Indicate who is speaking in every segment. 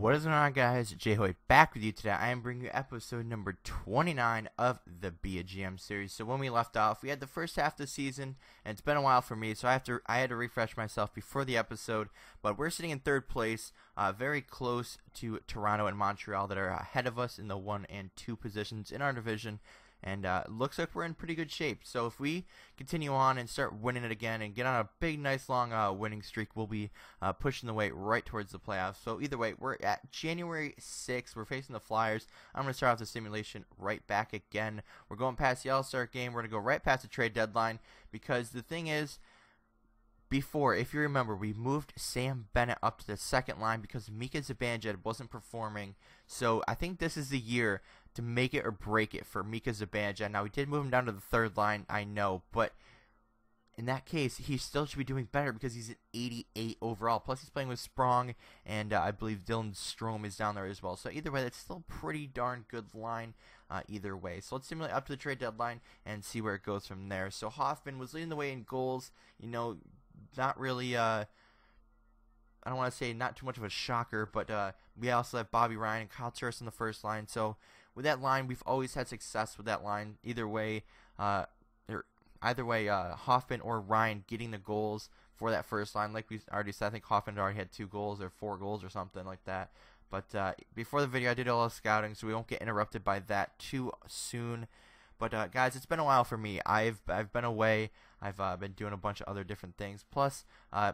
Speaker 1: What is going on, guys? J-Hoy back with you today. I am bringing you episode number 29 of the Be a GM series. So when we left off, we had the first half of the season, and it's been a while for me, so I had to refresh myself before the episode. But we're sitting in third place, very close to Toronto and Montreal that are ahead of us in the 1 and 2 positions in our division. And looks like we're in pretty good shape. So if we continue on and start winning it again and get on a big, nice, long winning streak, we'll be pushing the way right towards the playoffs. So either way, we're at January 6th. We're facing the Flyers. I'm going to start off the simulation right back again. We're going past the All-Star game. We're going to go right past the trade deadline because the thing is, before, if you remember, we moved Sam Bennett up to the second line because Mika Zibanejad wasn't performing. So I think this is the year to make it or break it for Mika Zibanejad. Now, we did move him down to the third line, I know, but in that case, he still should be doing better because he's at 88 overall. Plus, he's playing with Sprong, and I believe Dylan Strome is down there as well. So either way, that's still a pretty darn good line either way. So let's simulate up to the trade deadline and see where it goes from there. So Hoffman was leading the way in goals. You know, not really, I don't want to say not too much of a shocker, but we also have Bobby Ryan and Kyle Turris in the first line. So with that line, we've always had success with that line. Either way, Hoffman or Ryan getting the goals for that first line. Like we already said, I think Hoffman already had 2 goals or 4 goals or something like that. But before the video, I did all the scouting, so we won't get interrupted by that too soon. But guys, it's been a while for me. I've been away. I've been doing a bunch of other different things. Plus,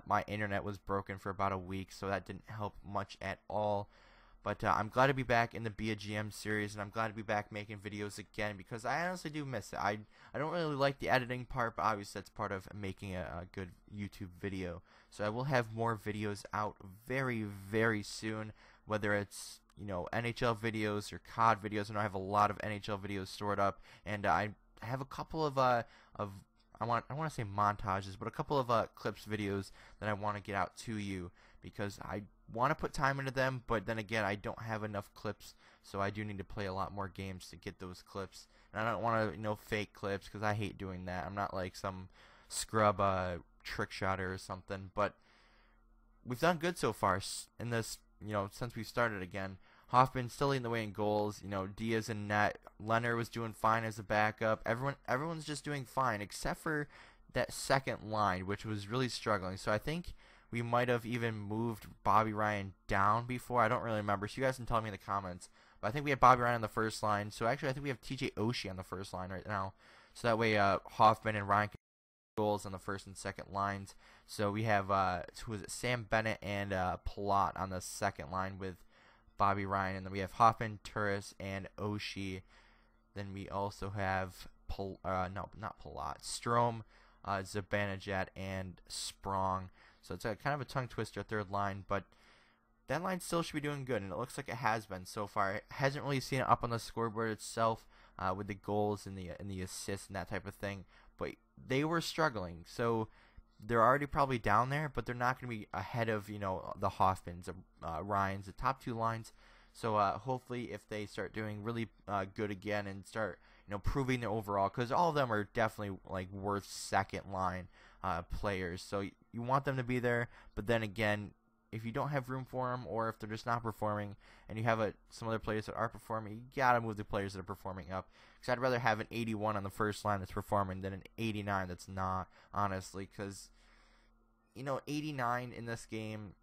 Speaker 1: my internet was broken for about a week, so that didn't help much at all. But I'm glad to be back in the Be a GM series, and I'm glad to be back making videos again because I honestly do miss it. I don't really like the editing part, but obviously that's part of making a good YouTube video. So I will have more videos out very, very soon, whether it's NHL videos or COD videos. And I have a lot of NHL videos stored up, and I have a couple of I want to say montages, but a couple of clips videos that I want to get out to you because I want to put time into them, but then again, I don't have enough clips, so I do need to play a lot more games to get those clips. And I don't want to fake clips because I hate doing that. I'm not like some scrub trick shotter or something, but we've done good so far in this. Since we started again. Hoffman still leading the way in goals. Diaz in net. Leonard was doing fine as a backup. Everyone's just doing fine except for that second line, which was really struggling. So I think we might have even moved Bobby Ryan down before. I don't really remember. So you guys can tell me in the comments. But I think we have Bobby Ryan on the first line. So actually, I think we have TJ Oshie on the first line right now. So that way, Hoffman and Ryan can goals on the first and second lines. So we have who is it? Sam Bennett and Palat on the second line with Bobby Ryan, and then we have Hoffman, Turris, and Oshie. Then we also have not Palat, Strome, Zibanejad, and Sprong. So it's kind of a tongue twister third line, but that line still should be doing good, and it looks like it has been so far. It hasn't really seen it up on the scoreboard itself with the goals and the assists and that type of thing, but they were struggling. So they're already probably down there, but they're not going to be ahead of the Hoffmans, Ryans, the top 2 lines. So hopefully, if they start doing really good again and start proving their overall, because all of them are definitely like worth second line players. So you want them to be there, but then again, if you don't have room for them, or if they're just not performing, and you have some other players that are performing, you gotta move the players that are performing up. Because I'd rather have an 81 on the first line that's performing than an 89 that's not, honestly. Because 89 in this game,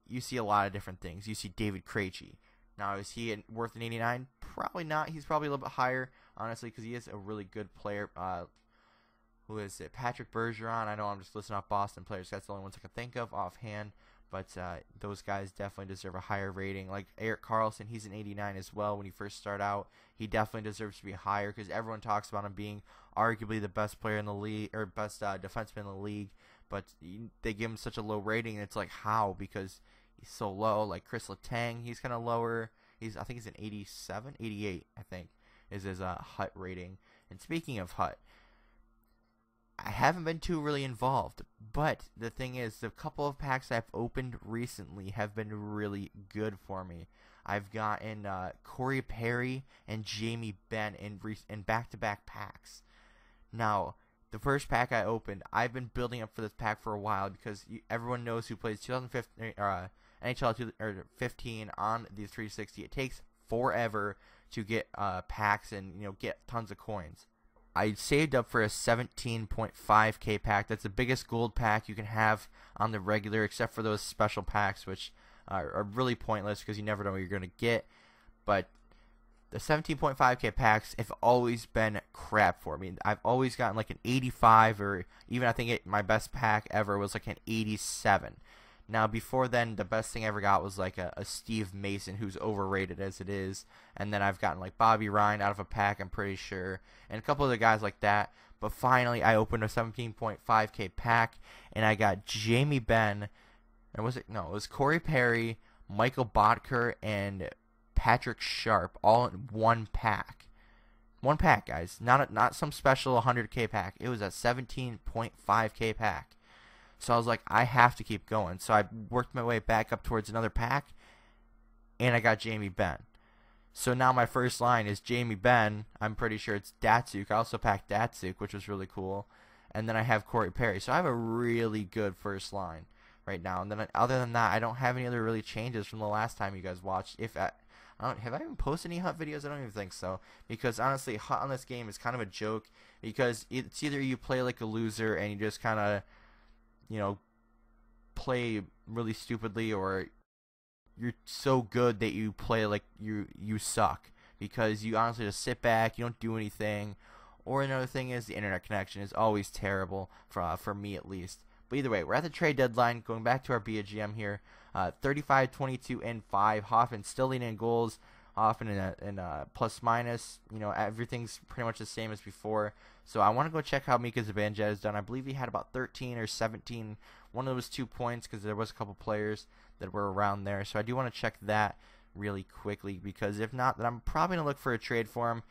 Speaker 1: you see a lot of different things. You see David Krejci. Now, is he worth an 89? Probably not. He's probably a little bit higher, honestly, because he is a really good player. Who is it? Patrick Bergeron. I know I'm just listing off Boston players. That's the only ones I can think of offhand. But those guys definitely deserve a higher rating. Like Erik Karlsson, he's an 89 as well when he first started out. He definitely deserves to be higher because everyone talks about him being arguably the best player in the league, or best defenseman in the league. But they give him such a low rating, and it's like, how? Because he's so low. Like Chris Letang, he's kind of lower. I think he's an 87, 88, I think, is his Hut rating. And speaking of Hut, I haven't been too really involved, but the thing is, the couple of packs I've opened recently have been really good for me. I've gotten Corey Perry and Jamie Benn in back-to-back packs. Now, the first pack I opened, I've been building up for this pack for a while because everyone knows who plays 2015 or 15 on the 360, it takes forever to get packs and get tons of coins. I saved up for a 17.5k pack. That's the biggest gold pack you can have on the regular, except for those special packs, which are really pointless because you never know what you're going to get. But the 17.5k packs have always been crap for me. I've always gotten like an 85, or even I think my best pack ever was like an 87. Now, before then, the best thing I ever got was like a Steve Mason, who's overrated as it is. And then I've gotten like Bobby Ryan out of a pack, I'm pretty sure, and a couple other guys like that. But finally, I opened a 17.5k pack, and I got Jamie Benn, and was it? No, it was Corey Perry, Michael Bodker, and Patrick Sharp, all in one pack. One pack, guys. Not some special 100k pack. It was a 17.5k pack. So I was like, I have to keep going. So I worked my way back up towards another pack, and I got Jamie Benn. So now my first line is Jamie Benn. I'm pretty sure it's Datsuk. I also packed Datsuk, which was really cool. And then I have Corey Perry. So I have a really good first line right now. And then other than that, I don't have any other really changes from the last time you guys watched. Have I even posted any HUT videos? I don't even think so. Because honestly, HUT on this game is kind of a joke. Because it's either you play like a loser and you just kind of, play really stupidly, or you're so good that you play like you suck, because you honestly just sit back, you don't do anything. Or another thing is the internet connection is always terrible for me at least. But either way, we're at the trade deadline. Going back to our BGM here, 35, 22, and 5. Hoffman still leading in goals. Hoffman in plus minus. Everything's pretty much the same as before. So I want to go check how Mika Zibanejad has done. I believe he had about 13 or 17. One of those 2 points, because there was a couple players that were around there. So I do want to check that really quickly, because if not, then I'm probably going to look for a trade for him.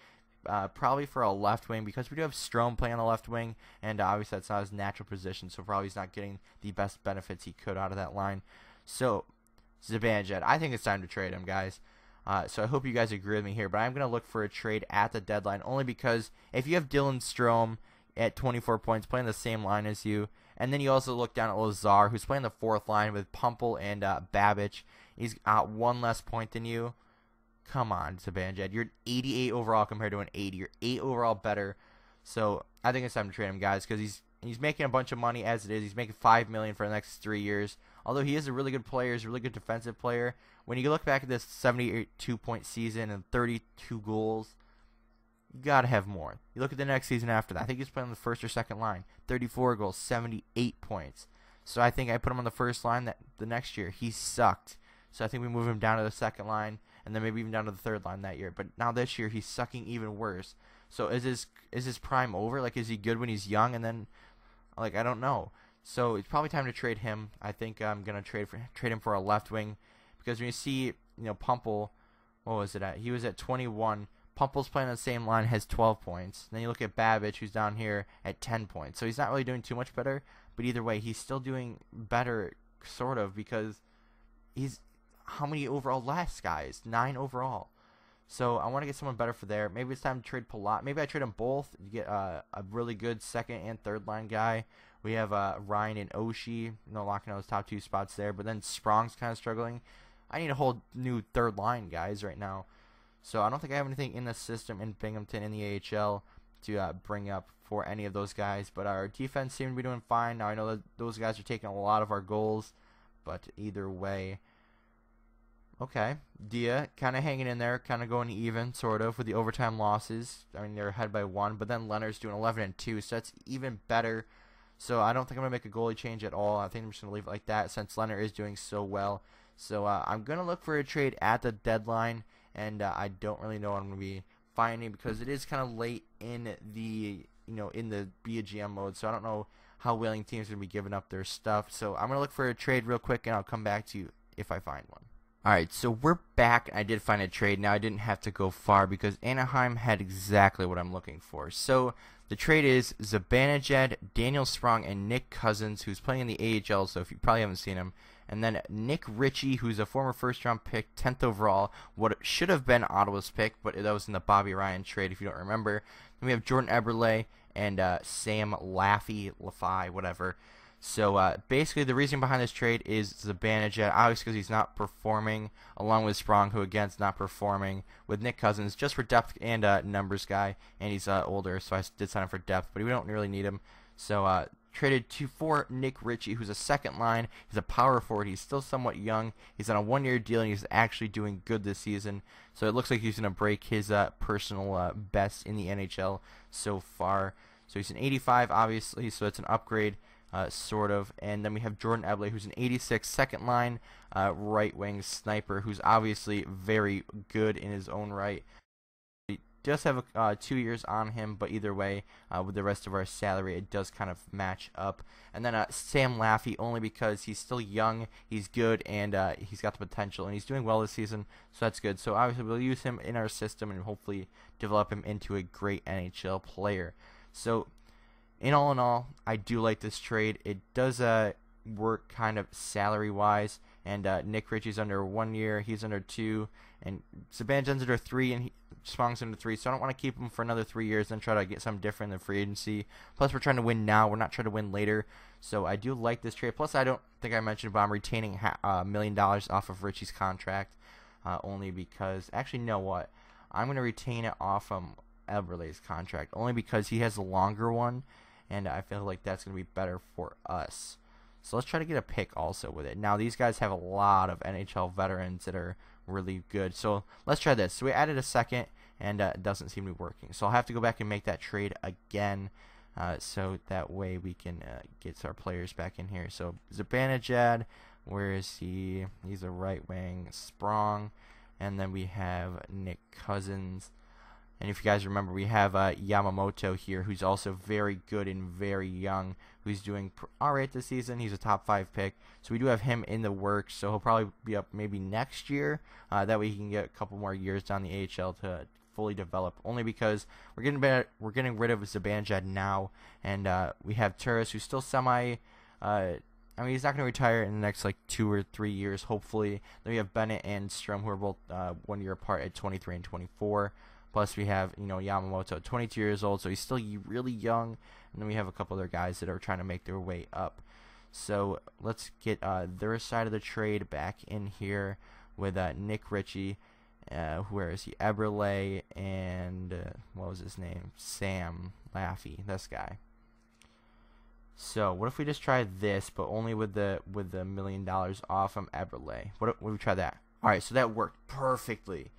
Speaker 1: Probably for a left wing, because we do have Strome playing on the left wing, and obviously that's not his natural position, so probably he's not getting the best benefits he could out of that line. So Zibanejad, I think it's time to trade him, guys. So I hope you guys agree with me here, but I'm going to look for a trade at the deadline, only because if you have Dylan Strome at 24 points playing the same line as you, and then you also look down at Lazar, who's playing the 4th line with Pumple and Babbage, he's got 1 less point than you. Come on, Zibanejad. You're an 88 overall compared to an 80. You're 8 overall better. So I think it's time to trade him, guys, because he's making a bunch of money as it is. He's making $5 million for the next 3 years. Although he is a really good player, he's a really good defensive player. When you look back at this 72-point season and 32 goals, you gotta have more. You look at the next season after that. I think he's playing on the 1st or 2nd line. 34 goals, 78 points. So I think I put him on the 1st line the next year. He sucked. So I think we move him down to the 2nd line, and then maybe even down to the 3rd line that year. But now this year, he's sucking even worse. So is his prime over? Like, is he good when he's young? And then, like, I don't know. So it's probably time to trade him. I think I'm gonna trade him for a left wing, because when you see, Pumple, what was it at? He was at 21. Pumple's playing on the same line, has 12 points. And then you look at Babbage, who's down here at 10 points. So he's not really doing too much better, but either way, he's still doing better, sort of, because he's how many overall last, guys? 9 overall. So I want to get someone better for there. Maybe it's time to trade Palat. Maybe I trade them both. You get a really good 2nd and 3rd line guy. We have Ryan and Oshie, locking out those top 2 spots there. But then Sprong's kind of struggling. I need a whole new 3rd line, guys, right now. So I don't think I have anything in the system in Binghamton in the AHL to bring up for any of those guys. But our defense seems to be doing fine. Now I know that those guys are taking a lot of our goals. But either way, okay, Dia kind of hanging in there, kind of going even, sort of, with the overtime losses. I mean, they're ahead by 1, but then Leonard's doing 11 and 2, so that's even better. So I don't think I'm going to make a goalie change at all. I think I'm just going to leave it like that, since Leonard is doing so well. So I'm going to look for a trade at the deadline, and I don't really know what I'm going to be finding, because it is kind of late in the, in the BGM mode, so I don't know how willing teams are going to be giving up their stuff. So I'm going to look for a trade real quick, and I'll come back to you if I find one. Alright, so we're back. I did find a trade. Now, I didn't have to go far because Anaheim had exactly what I'm looking for. So the trade is Zibanejad, Daniel Sprong, and Nick Cousins, who's playing in the AHL, so if you probably haven't seen him. And then Nick Ritchie, who's a former first-round pick, 10th overall. What should have been Ottawa's pick, but that was in the Bobby Ryan trade, if you don't remember. Then we have Jordan Eberle and Sam Laffey, whatever. So basically, the reason behind this trade is Zibanejad, obviously because he's not performing, along with Sprong, who again's not performing, with Nick Cousins, just for depth and numbers guy, and he's older, so I did sign him for depth, but we don't really need him. So traded for Nick Ritchie, who's a second line. He's a power forward. He's still somewhat young. He's on a one-year deal, and he's actually doing good this season. So it looks like he's going to break his personal best in the NHL so far. So he's an 85, obviously, so it's an upgrade. Sort of, and then we have Jordan Eberle, who's an 86 second line right wing sniper, who's obviously very good in his own right. He does have 2 years on him, but either way, with the rest of our salary, it does kind of match up. And then Sam Laffey, only because he's still young, he's good, and he's got the potential, and he's doing well this season, so that's good. So obviously we'll use him in our system and hopefully develop him into a great NHL player. So in all, I do like this trade. It does work kind of salary-wise, and Nick Ritchie's under 1 year, he's under 2, and Zibanejad's under 3, and Sprong's under 3, so I don't want to keep him for another 3 years and try to get something different in the free agency. Plus, we're trying to win now, we're not trying to win later, so I do like this trade. Plus, I don't think I mentioned, but I'm retaining $1 million off of Ritchie's contract, only because, actually, you know what? I'm going to retain it off Eberle's contract, only because he has a longer one, and I feel like that's going to be better for us. So let's try to get a pick also with it. Now, these guys have a lot of NHL veterans that are really good. So let's try this. So we added a second, and it doesn't seem to be working. So I'll have to go back and make that trade again, so that way we can get our players back in here. So Zibanejad, where is he? He's a right wing. Sprong, and then we have Nick Cousins. And if you guys remember, we have Yamamoto here, who's also very good and very young, who's doing alright this season. He's a top 5 pick, so we do have him in the works. So he'll probably be up maybe next year. That way he can get a couple more years down the AHL to fully develop. Only because we're getting rid of Zibanejad now, and we have Turris, who's still semi. I mean, he's not going to retire in the next like 2 or 3 years, hopefully. Then we have Bennett and Strom, who are both 1 year apart at 23 and 24. Plus, we have, Yamamoto, 22 years old, so he's still really young. And then we have a couple other guys that are trying to make their way up. So let's get their side of the trade back in here with Nick Ritchie. Where is he? Eberle and what was his name? Sam Laffey, this guy. So what if we just try this, but only with the $1 million off from Eberle? What if we try that? All right, so that worked perfectly.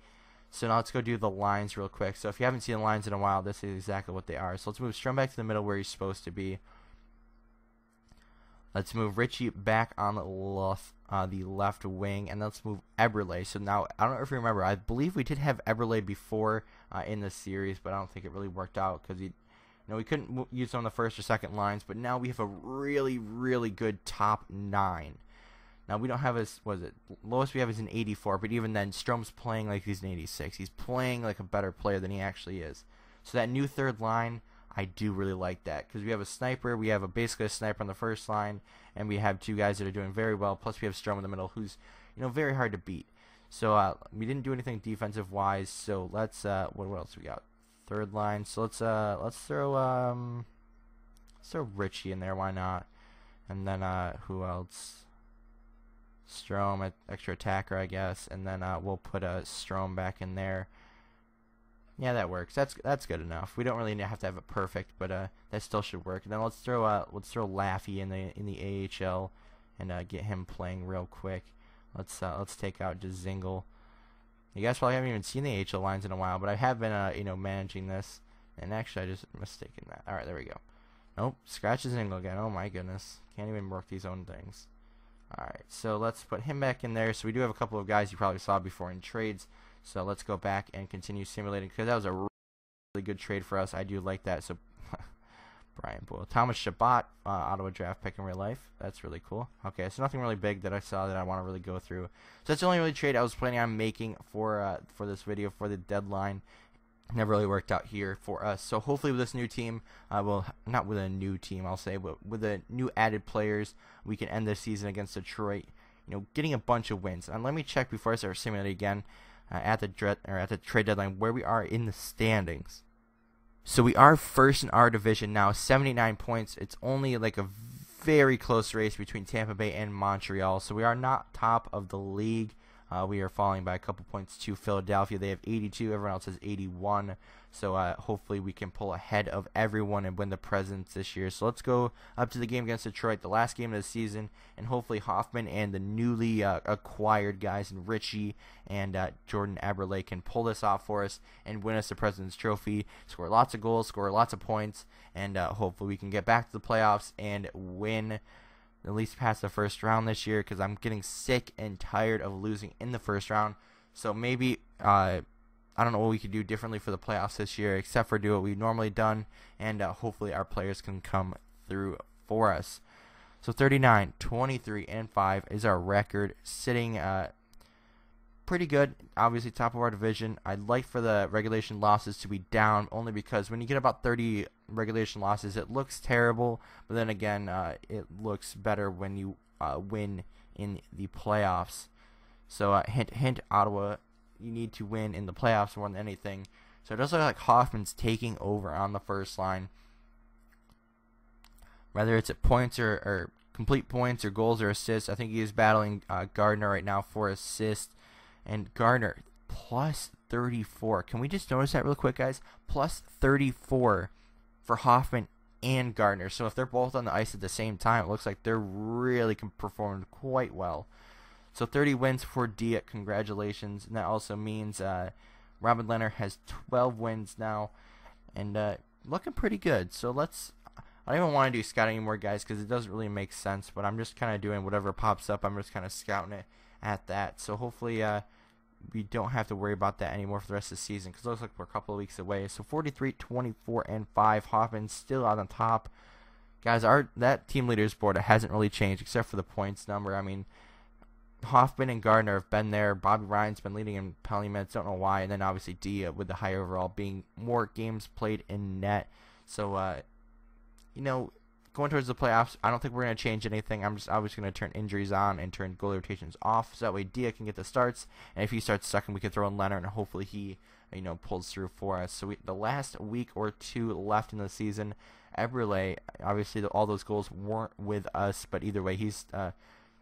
Speaker 1: So now let's go do the lines real quick. So if you haven't seen the lines in a while, this is exactly what they are. So let's move Strom back to the middle where he's supposed to be. Let's move Ritchie back on the left wing, and let's move Eberle. So now, I don't know if you remember, I believe we did have Eberle before in the series, but I don't think it really worked out because we couldn't use him on the first or second lines. But now we have a really, really good top 9. Now, we don't have his, lowest we have is an 84, but even then, Strom's playing like he's an 86. He's playing like a better player than he actually is. So that new third line, I do really like that, because we have a sniper, we have basically a sniper on the first line, and we have 2 guys that are doing very well, plus we have Strom in the middle, who's, very hard to beat. So, we didn't do anything defensive-wise, so let's, what else we got? Third line, so let's throw Ritchie in there, why not? And then, who else? Strom, extra attacker, I guess, and then we'll put Strom back in there. Yeah, that works. That's good enough. We don't really have to have it perfect, but that still should work. And then let's throw Laffey in the AHL and get him playing real quick. Let's take out Dzingel. You guys probably haven't even seen the AHL lines in a while, but I have been managing this. And actually, I just mistaken that. All right, there we go. Nope, scratch Dzingel again. Oh my goodness, can't even work these own things. Alright, so let's put him back in there. So we do have a couple of guys you probably saw before in trades. So let's go back and continue simulating, because that was a really good trade for us. I do like that. So Brian Boyle. Thomas Chabot, Ottawa draft pick in real life. That's really cool. Okay, so nothing really big that I saw that I want to really go through. So that's the only really trade I was planning on making for this video, for the deadline. Never really worked out here for us. So hopefully with this new team, well, not with a new team, I'll say, but with the new added players, we can end this season against Detroit, getting a bunch of wins. And let me check before I start simulating again at the trade deadline where we are in the standings. So we are first in our division now, 79 points. It's only like a very close race between Tampa Bay and Montreal. So we are not top of the league. We are falling by a couple points to Philadelphia. They have 82. Everyone else has 81. So hopefully we can pull ahead of everyone and win the Presidents this year. So let's go up to the game against Detroit, the last game of the season, and hopefully Hoffman and the newly acquired guys, and Richie and Jordan Eberle, can pull this off for us and win us the President's Trophy, score lots of goals, score lots of points, and hopefully we can get back to the playoffs and win at least past the first round this year, because I'm getting sick and tired of losing in the first round. So maybe I don't know what we could do differently for the playoffs this year, except for do what we've normally done, and hopefully our players can come through for us. So 39, 23, and 5 is our record, sitting pretty good. Obviously top of our division. I'd like for the regulation losses to be down, only because when you get about 30 regulation losses, it looks terrible, but then again, it looks better when you win in the playoffs. So hint, hint, Ottawa, you need to win in the playoffs more than anything. So it does look like Hoffman's taking over on the first line. Whether it's at points or complete points or goals or assists, I think he is battling Gardner right now for assists. And Gardner, plus 34. Can we just notice that real quick, guys? Plus 34 for Hoffman and Gardner. So if they're both on the ice at the same time, it looks like they're really performing quite well. So 30 wins for Dia. Congratulations. And that also means Robin Leonard has 12 wins now. And looking pretty good. So let's... I don't even want to do scouting anymore, guys, because it doesn't really make sense. But I'm just kind of doing whatever pops up. I'm just kind of scouting it at that. So hopefully we don't have to worry about that anymore for the rest of the season, because it looks like we're a couple of weeks away. So 43, 24, and 5. Hoffman's still on the top. Guys, that team leaders board, it hasn't really changed except for the points number. I mean, Hoffman and Gardner have been there. Bobby Ryan's been leading in penalty minutes. Don't know why. And then obviously Dia with the higher overall, being more games played in net. So, you know, going towards the playoffs, I don't think we're going to change anything. I'm just obviously going to turn injuries on and turn goalie rotations off, so that way Dia can get the starts. And if he starts second, we can throw in Leonard, and hopefully he, you know, pulls through for us. So the last week or two left in the season, Eberle, obviously all those goals weren't with us, but either way, he's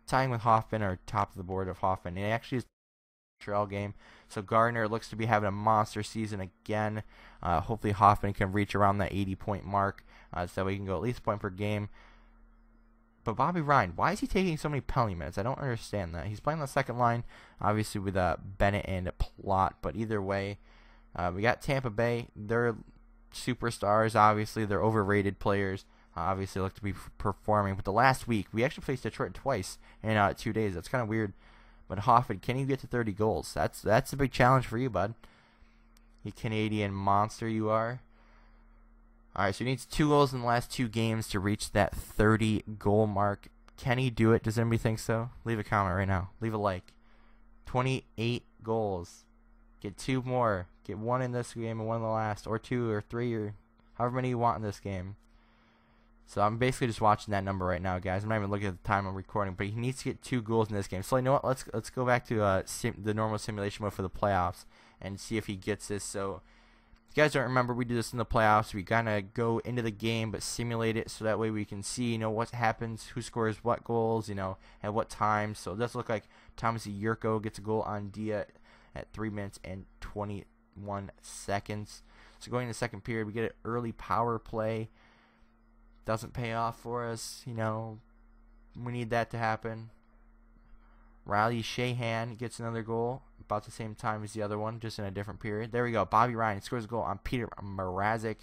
Speaker 1: tying with Hoffman, or top of the board of Hoffman. And he actually is Montreal game. So Gardner looks to be having a monster season again. Hopefully Hoffman can reach around that 80-point mark, so that we can go at least a point per game. But Bobby Ryan, why is he taking so many penalty minutes? I don't understand that. He's playing the second line, obviously with Bennett and Plot. But either way, we got Tampa Bay. They're superstars, obviously. They're overrated players. Obviously look to be performing. But the last week, we actually faced Detroit twice in 2 days. That's kind of weird. But Hoffman, can you get to 30 goals? That's a big challenge for you, bud. You Canadian monster you are. Alright, so he needs 2 goals in the last 2 games to reach that 30 goal mark. Can he do it? Does anybody think so? Leave a comment right now. Leave a like. 28 goals. Get 2 more. Get 1 in this game and 1 in the last. Or 2 or 3 or however many you want in this game. So I'm basically just watching that number right now, guys. I'm not even looking at the time I'm recording, but he needs to get 2 goals in this game. So you know what? Let's go back to the normal simulation mode for the playoffs and see if he gets this. So if you guys don't remember, we do this in the playoffs. We kind of go into the game but simulate it, so that way we can see, you know, what happens, who scores what goals, you know, at what time. So it does look like Thomas Yurko gets a goal on Dia at 3 minutes and 21 seconds. So going into the second period, we get an early power play. Doesn't pay off for us, you know. We need that to happen. Riley Shahan gets another goal about the same time as the other one, just in a different period. There we go. Bobby Ryan scores a goal on Peter Mrazek.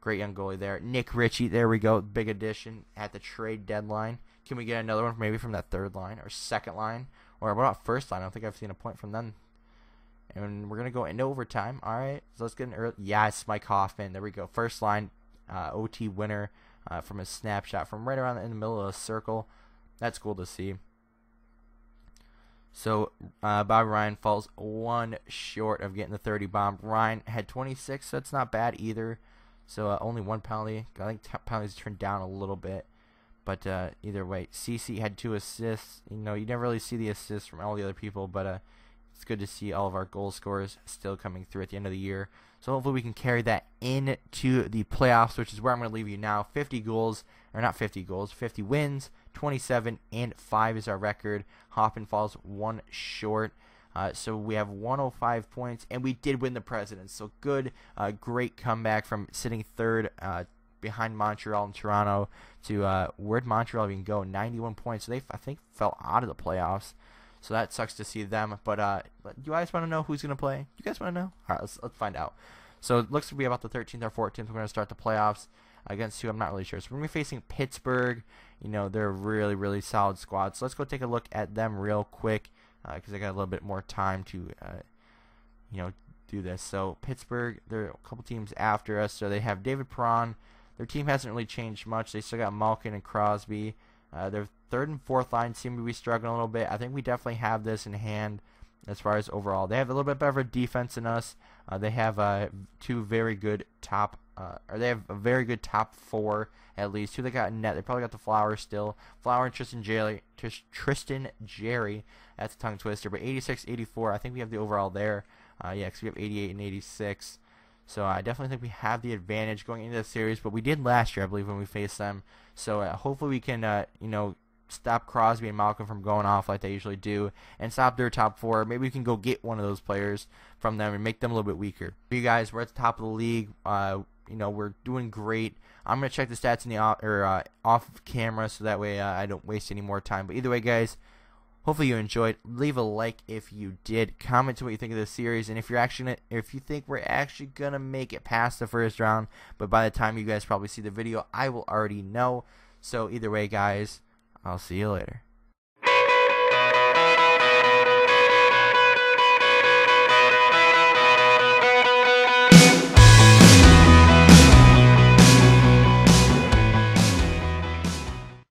Speaker 1: Great young goalie there. Nick Ritchie, there we go. Big addition at the trade deadline. Can we get another one maybe from that third line or second line? Or what about first line? I don't think I've seen a point from them. And we're going to go into overtime. All right. So let's get an early. Yes, Mike Hoffman. There we go. First line. OT winner from a snapshot from right around in the middle of the circle. That's cool to see. So Bobby Ryan falls 1 short of getting the 30 bomb. Ryan had 26, so that's not bad either. So only 1 penalty. I think penalties turned down a little bit. But either way, CC had 2 assists. You know, you never really see the assists from all the other people, but it's good to see all of our goal scorers still coming through at the end of the year. So hopefully we can carry that into the playoffs, which is where I'm going to leave you now. 50 goals, or not 50 goals, 50 wins, 27 and 5 is our record. Hoffman falls one short. So we have 105 points, and we did win the Presidents. So good, great comeback from sitting third behind Montreal and Toronto to where'd Montreal even go? 91 points. So they, I think, fell out of the playoffs. So that sucks to see them. But you guys want to know who's going to play? You guys want to know? All right, let's find out. So it looks to be about the 13th or 14th. We're going to start the playoffs against who I'm not really sure. So we're going to be facing Pittsburgh. You know, they're a really, really solid squad. So let's go take a look at them real quick because I got a little bit more time to, you know, do this. So Pittsburgh, they're a couple teams after us. So they have David Perron. Their team hasn't really changed much. They still got Malkin and Crosby. Their third and fourth line seem to be struggling a little bit. I think we definitely have this in hand as far as overall. They have a little bit better defense than us. They have two very good top, or they have a very good top four at least. Who they got in net? They probably got the Flowers still. Flower and Tristan Jerry. That's a tongue twister. But 86, 84. I think we have the overall there. Yeah, because we have 88 and 86. So I definitely think we have the advantage going into the series, but we did last year, I believe, when we faced them. So hopefully we can, you know, stop Crosby and Malcolm from going off like they usually do, and stop their top four. Maybe we can go get one of those players from them and make them a little bit weaker. You guys, we're at the top of the league. You know, we're doing great. I'm gonna check the stats in the off camera so that way I don't waste any more time. But either way, guys, hopefully you enjoyed. Leave a like if you did. Comment to what you think of this series, and if you think we're actually gonna make it past the first round. But by the time you guys probably see the video, I will already know. So either way, guys, I'll see you later.